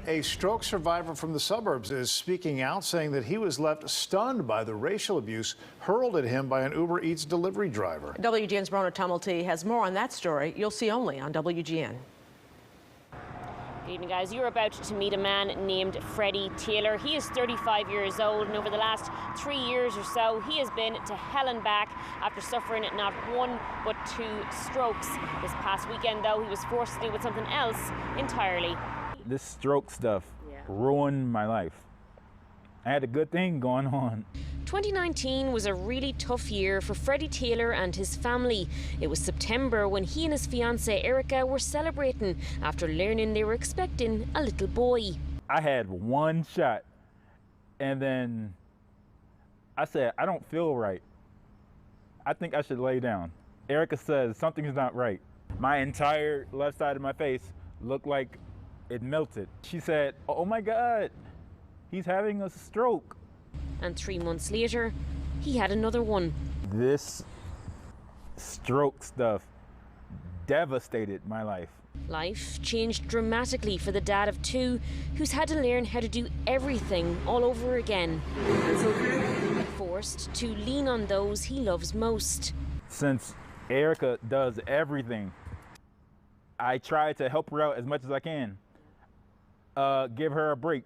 A stroke survivor from the suburbs is speaking out, saying that he was left stunned by the racial abuse hurled at him by an Uber Eats delivery driver. WGN's Bronagh Tumulty has more on that story. You'll see only on WGN. Good evening, guys. You're about to meet a man named Freddie Taylor. He is 35 years old, and over the last 3 years or so, he has been to hell and back after suffering not one but two strokes. This past weekend, though, he was forced to deal with something else entirely. This stroke stuff ruined my life. I had a good thing going on. 2019 was a really tough year for Freddie Taylor and his family. It was September when he and his fiancée Erica were celebrating after learning they were expecting a little boy. I had one shot, and then I said, I don't feel right. I think I should lay down. Erica says something's not right. My entire left side of my face looked like it melted. She said, oh my God, he's having a stroke. And 3 months later, he had another one. This stroke stuff devastated my life. Life changed dramatically for the dad of two, who's had to learn how to do everything all over again. Forced to lean on those he loves most. Since Erica does everything, I try to help her out as much as I can. Give her a break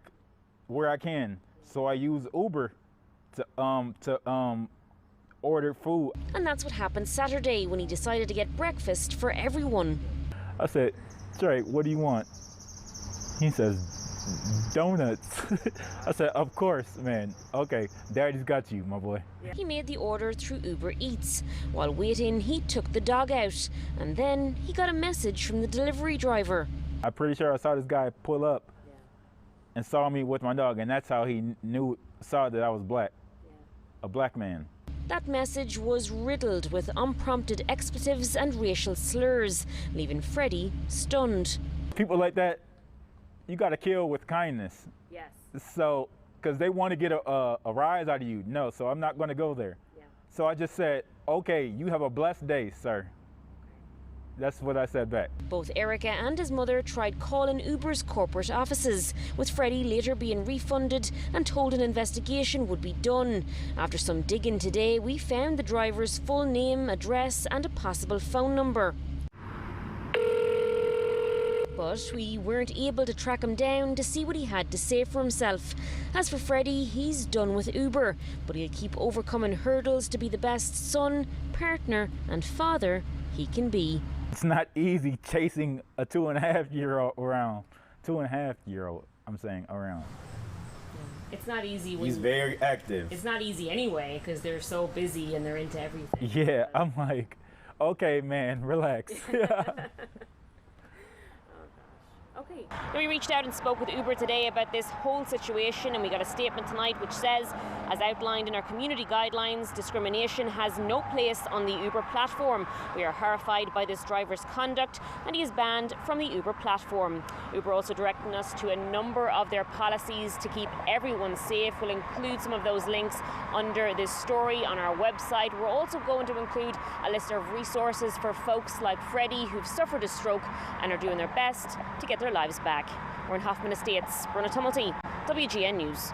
where I can. So I use Uber to order food. And that's what happened Saturday when he decided to get breakfast for everyone. I said, Trey, what do you want? He says, donuts. I said, of course, man. Okay, Daddy's got you, my boy. He made the order through Uber Eats. While waiting, he took the dog out. And then he got a message from the delivery driver. I'm pretty sure I saw this guy pull up and saw me with my dog, and that's how he saw that I was black, a black man. That message was riddled with unprompted expletives and racial slurs, leaving Freddie stunned. People like that, you gotta kill with kindness. Yes. So, because they want to get a rise out of you. No, so I'm not gonna go there. Yeah. So I just said, okay, you have a blessed day, sir. That's what I said back. Both Erica and his mother tried calling Uber's corporate offices, with Freddie later being refunded and told an investigation would be done. After some digging today, we found the driver's full name, address and a possible phone number. But we weren't able to track him down to see what he had to say for himself. As for Freddie, he's done with Uber, but he'll keep overcoming hurdles to be the best son, partner and father he can be. It's not easy chasing a 2.5-year-old around. 2.5-year-old, I'm saying, around. It's not easy. He's very active. It's not easy anyway, because they're so busy and they're into everything. Yeah, I'm like, okay, man, relax. Okay. We reached out and spoke with Uber today about this whole situation, and we got a statement tonight which says, as outlined in our community guidelines, discrimination has no place on the Uber platform. We are horrified by this driver's conduct and he is banned from the Uber platform. Uber also directing us to a number of their policies to keep everyone safe. We'll include some of those links under this story on our website. We're also going to include a list of resources for folks like Freddie who've suffered a stroke and are doing their best to get their lives back. We're in Hoffman Estates. Bronagh Tumulty, WGN News.